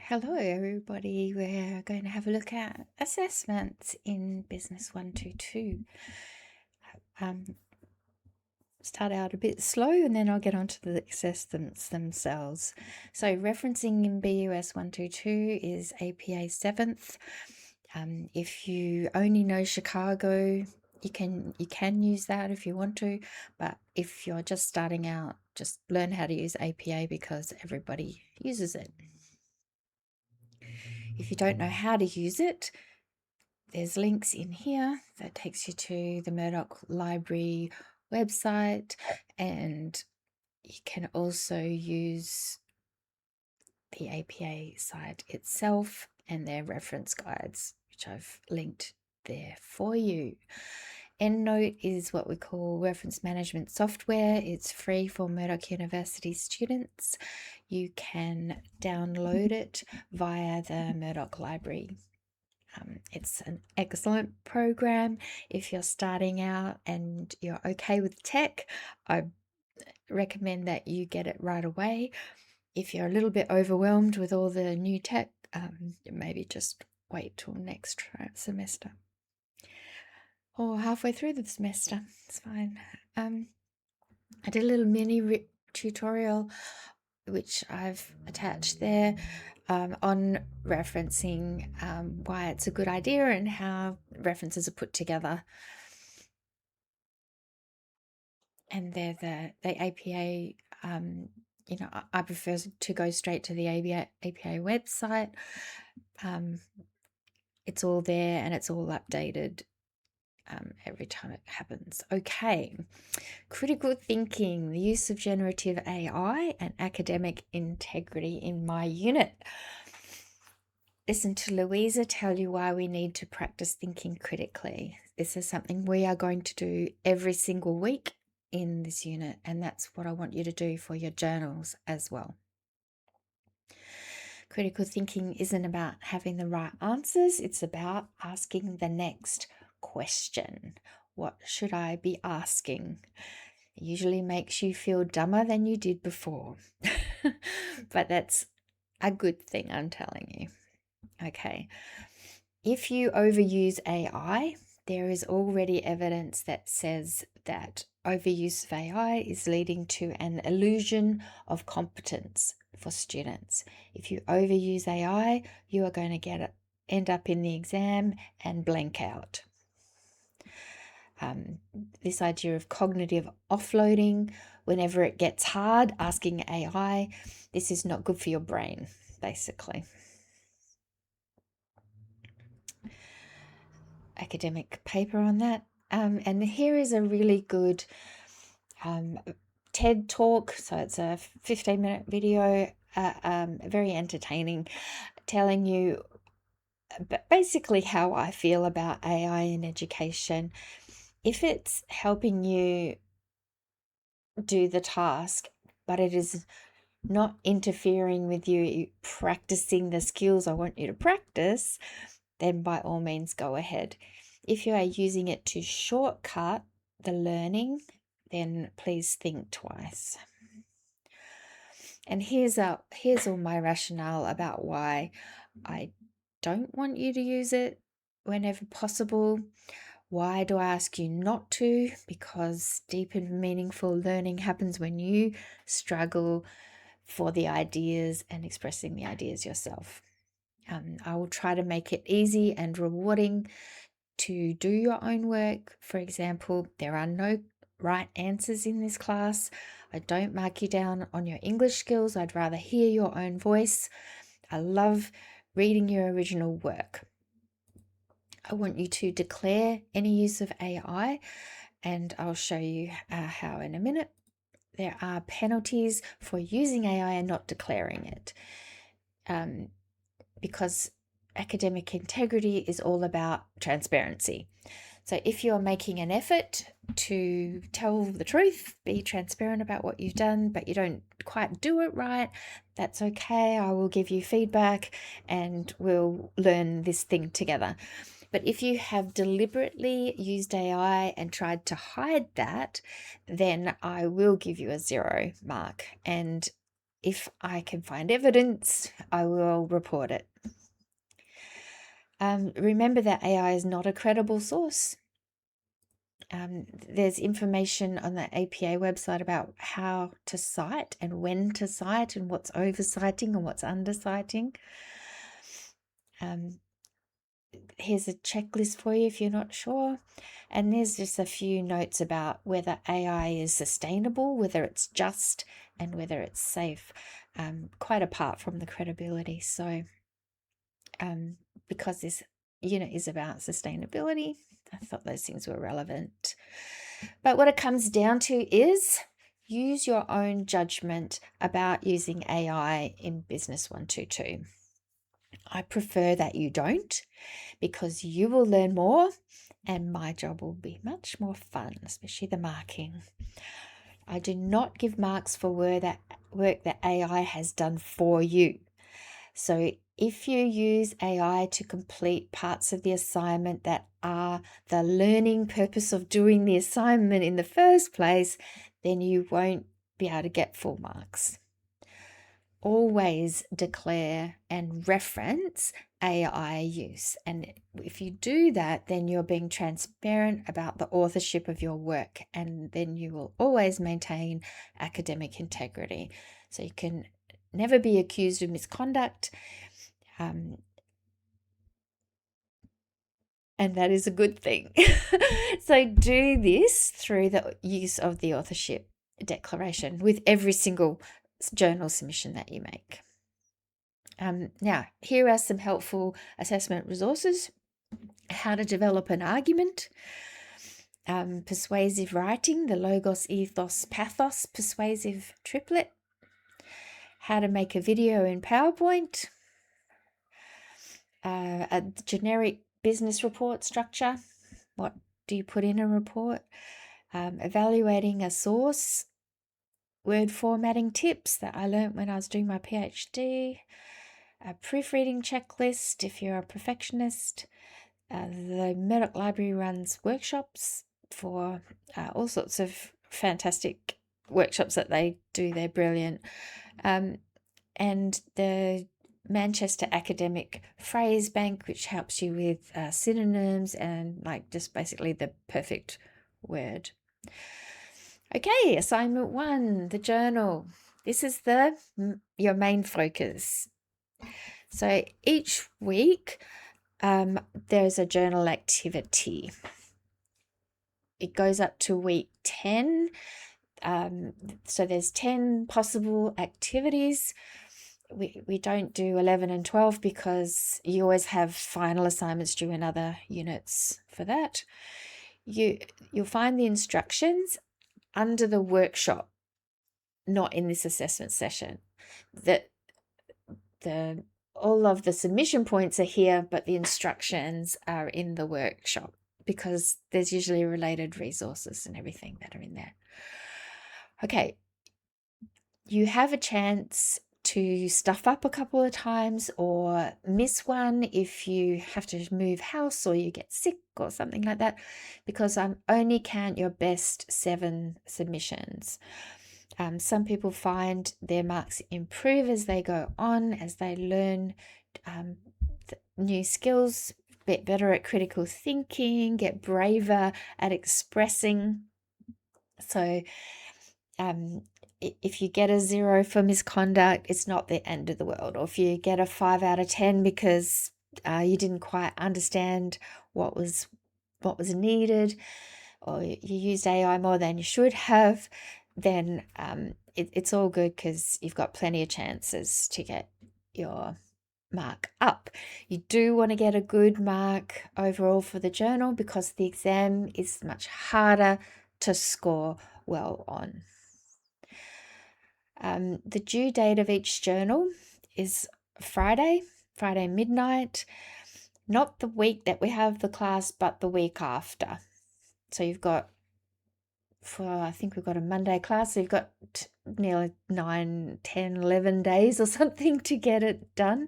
Hello, everybody. We're going to have a look at assessments in Business 122. Um, Start out a bit slow and then I'll get onto the assessments themselves. So, referencing in BUS 122 is APA 7th. If you only know Chicago, you can use that if you want to, but if you're just starting out, just learn how to use APA because everybody uses it. If you don't know how to use it, there's links in here that takes you to the Murdoch Library website, and you can also use the APA site itself and their reference guides, which I've linked there for you. EndNote is what we call reference management software. It's free for Murdoch University students. You can download it via the Murdoch Library. It's an excellent program. If you're starting out and you're okay with tech, I recommend that you get it right away. If you're a little bit overwhelmed with all the new tech, maybe just wait till next semester or halfway through the semester. It's fine. I did a little mini tutorial which I've attached there on referencing why it's a good idea and how references are put together. And they're the APA, I prefer to go straight to the APA website. It's all there and it's all updated every time it happens. Okay, critical thinking, the use of generative AI and academic integrity in my unit. Listen to Louisa tell you why we need to practice thinking critically. This is something we are going to do every single week in this unit, and that's what I want you to do for your journals as well. Critical thinking isn't about having the right answers, it's about asking the next question. What should I be asking? It usually makes you feel dumber than you did before, but that's a good thing, I'm telling you. Okay. If you overuse AI, there is already evidence that says that overuse of AI is leading to an illusion of competence for students. If you overuse AI, you are going to end up in the exam and blank out. This idea of cognitive offloading, whenever it gets hard, asking AI, this is not good for your brain, basically. Academic paper on that. And here is a really good TED talk. So it's a 15-minute video, very entertaining, telling you basically how I feel about AI in education. If it's helping you do the task, but it is not interfering with you practicing the skills I want you to practice, then by all means go ahead. If you are using it to shortcut the learning, then please think twice. And here's all my rationale about why I don't want you to use it whenever possible. Why do I ask you not to? Because deep and meaningful learning happens when you struggle for the ideas and expressing the ideas yourself. I will try to make it easy and rewarding to do your own work. For example, there are no right answers in this class. I don't mark you down on your English skills. I'd rather hear your own voice. I love reading your original work. I want you to declare any use of AI, and I'll show you how in a minute. There are penalties for using AI and not declaring it, because academic integrity is all about transparency. So if you're making an effort to tell the truth, be transparent about what you've done, but you don't quite do it right, that's okay. I will give you feedback and we'll learn this thing together. But if you have deliberately used AI and tried to hide that, then I will give you a 0 mark. And if I can find evidence, I will report it. Remember that AI is not a credible source. There's information on the APA website about how to cite and when to cite and what's oversighting and what's underciting. Here's a checklist for you if you're not sure. And there's just a few notes about whether AI is sustainable, whether it's just, and whether it's safe, quite apart from the credibility. So because this unit is about sustainability, I thought those things were relevant. But what it comes down to is use your own judgment about using AI in Business 122. I prefer that you don't, because you will learn more and my job will be much more fun, especially the marking. I do not give marks for work that AI has done for you. So if you use AI to complete parts of the assignment that are the learning purpose of doing the assignment in the first place, then you won't be able to get full marks. Always declare and reference AI use. And if you do that, then you're being transparent about the authorship of your work, and then you will always maintain academic integrity. So you can never be accused of misconduct. And that is a good thing. So do this through the use of the authorship declaration with every single journal submission that you make. Now, here are some helpful assessment resources. How to develop an argument. Persuasive writing, the Logos, Ethos, Pathos persuasive triplet. How to make a video in PowerPoint. A generic business report structure. What do you put in a report? Evaluating a source. Word formatting tips that I learned when I was doing my PhD. A proofreading checklist if you're a perfectionist. The Murdoch Library runs workshops for all sorts of fantastic workshops that they do. They're brilliant. And the Manchester Academic Phrase Bank, which helps you with synonyms and like just basically the perfect word. Okay, assignment 1, the journal. This is your main focus. So each week there's a journal activity. It goes up to week 10. So there's 10 possible activities. We don't do 11 and 12 because you always have final assignments due in other units for that. You'll find the instructions under the workshop, not in this assessment session. All of the submission points are here, but the instructions are in the workshop because there's usually related resources and everything that are in there. Okay, you have a chance to stuff up a couple of times or miss one if you have to move house or you get sick or something like that, because I only count your best 7 submissions. Some people find their marks improve as they go on, as they learn new skills, get better at critical thinking, get braver at expressing. So if you get a 0 for misconduct, it's not the end of the world. Or if you get a 5 out of 10 because you didn't quite understand what was needed, or you used AI more than you should have, then it's all good because you've got plenty of chances to get your mark up. You do want to get a good mark overall for the journal because the exam is much harder to score well on. The due date of each journal is Friday midnight, not the week that we have the class, but the week after. So you've got, I think we've got a Monday class, so you've got nearly 9, 10, 11 days or something to get it done.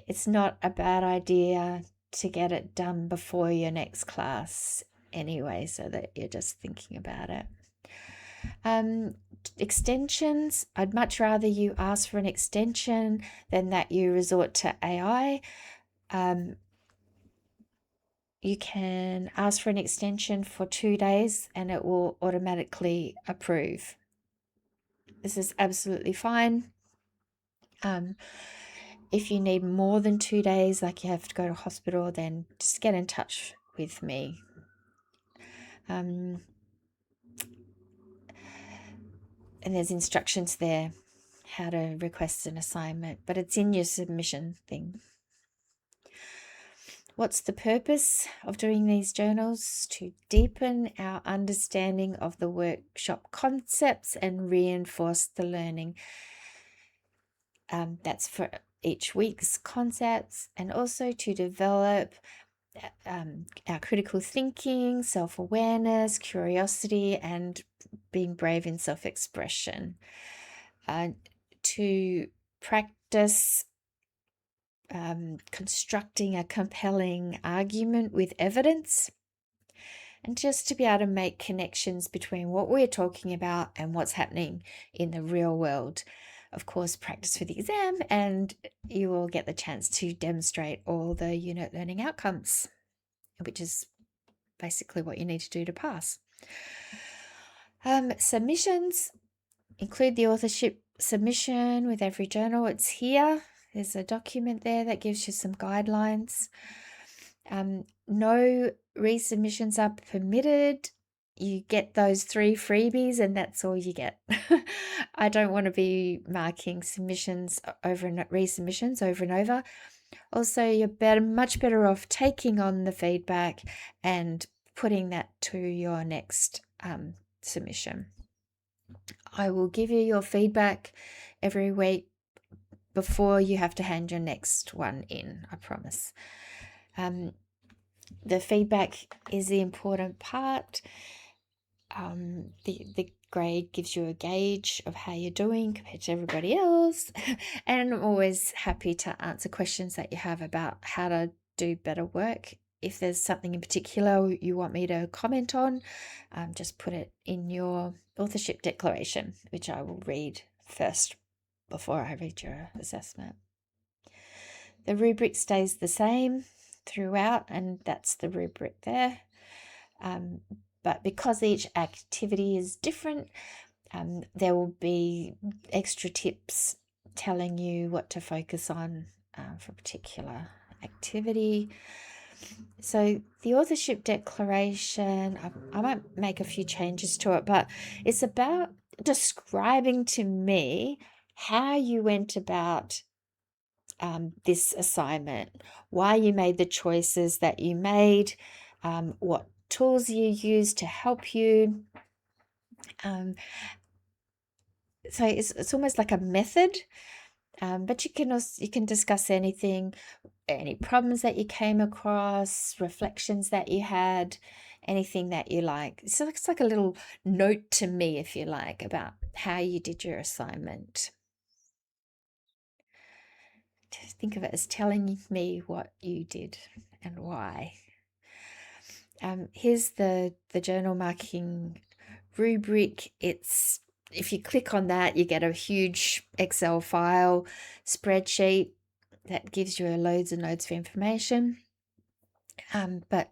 It's not a bad idea to get it done before your next class anyway, so that you're just thinking about it. extensions, I'd much rather you ask for an extension than that you resort to AI. You can ask for an extension for 2 days and it will automatically approve. This is absolutely fine. If you need more than 2 days, like you have to go to hospital, then just get in touch with me. And there's instructions there how to request an assignment, but it's in your submission thing. What's the purpose of doing these journals? To deepen our understanding of the workshop concepts and reinforce the learning. That's for each week's concepts, and also to develop our critical thinking, self-awareness, curiosity, and being brave in self-expression. To practice constructing a compelling argument with evidence, and just to be able to make connections between what we're talking about and what's happening in the real world. Of course, practice for the exam, and you will get the chance to demonstrate all the unit learning outcomes, which is basically what you need to do to pass. Submissions include the authorship submission with every journal. It's here. There's a document there that gives you some guidelines. No resubmissions are permitted. You get those 3 freebies and that's all you get. I don't want to be marking submissions over and resubmissions over and over. Also, you're much better off taking on the feedback and putting that to your next submission. I will give you your feedback every week before you have to hand your next one in, I promise. The feedback is the important part. The grade gives you a gauge of how you're doing compared to everybody else. And I'm always happy to answer questions that you have about how to do better work. If there's something in particular you want me to comment on, just put it in your authorship declaration, which I will read first before I read your assessment. The rubric stays the same throughout, and that's the rubric there. But because each activity is different, there will be extra tips telling you what to focus on for a particular activity. So the authorship declaration, I might make a few changes to it, but it's about describing to me how you went about this assignment, why you made the choices that you made, what tools you used to help you. So it's almost like a method, but you can discuss anything, any problems that you came across, reflections that you had, anything that you like. So it's like a little note to me, if you like, about how you did your assignment. Just think of it as telling me what you did and why. Here's the journal marking rubric. It's, if you click on that, you get a huge Excel file spreadsheet that gives you loads and loads of information. But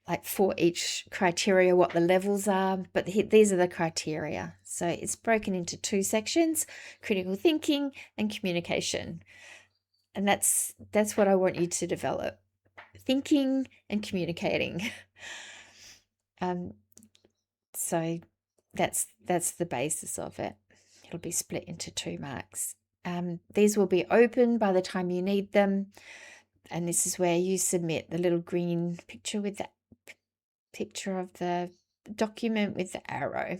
like for each criteria, what the levels are, but these are the criteria. So it's broken into 2 sections: critical thinking and communication. And that's what I want you to develop: thinking and communicating. So that's the basis of it. It'll be split into 2 marks. These will be open by the time you need them, and this is where you submit the little green picture with the picture of the document with the arrow.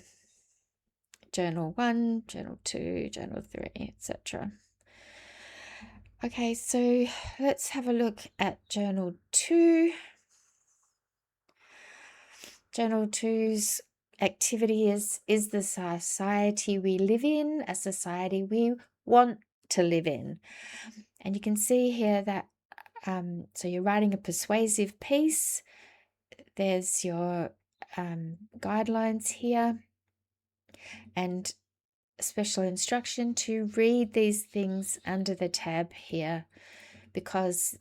Journal 1, Journal 2, Journal 3, etc. Okay, so let's have a look at Journal 2. Journal 2's activity is the society we live in a society we want to live in? And you can see here that so you're writing a persuasive piece. There's your guidelines here. and special instruction to read these things under the tab here, because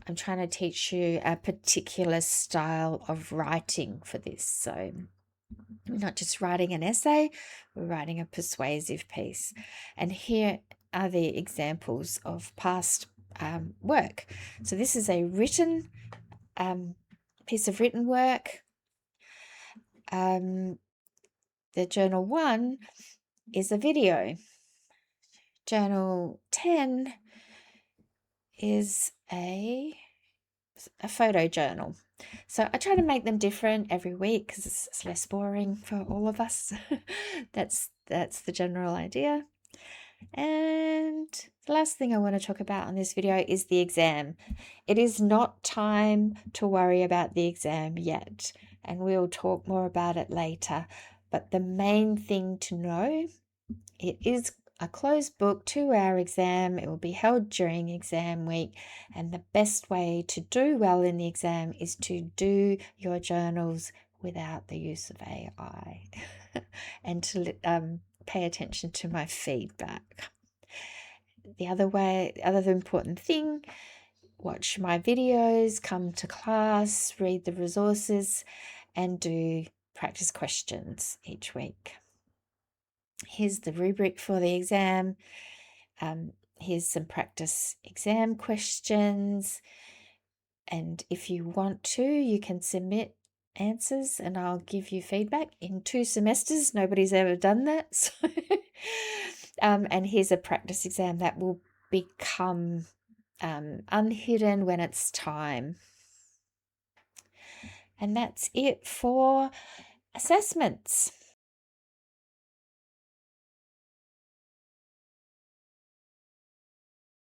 I'm trying to teach you a particular style of writing for this. So we're not just writing an essay, we're writing a persuasive piece. And here are the examples of past work. So this is a written piece of written work. The journal 1 is a video. Journal 10 is a photo journal. So I try to make them different every week because it's less boring for all of us. That's the general idea. And the last thing I want to talk about on this video is the exam. It is not time to worry about the exam yet, and we'll talk more about it later. But the main thing to know, it is a closed book 2-hour exam. It will be held during exam week, and the best way to do well in the exam is to do your journals without the use of AI and to pay attention to my feedback. The other important thing, watch my videos, come to class, read the resources, and do practice questions each week. Here's the rubric for the exam. Here's some practice exam questions. And if you want to, you can submit answers and I'll give you feedback. In 2 semesters, nobody's ever done that. So, and here's a practice exam that will become unhidden when it's time. And that's it for assessments.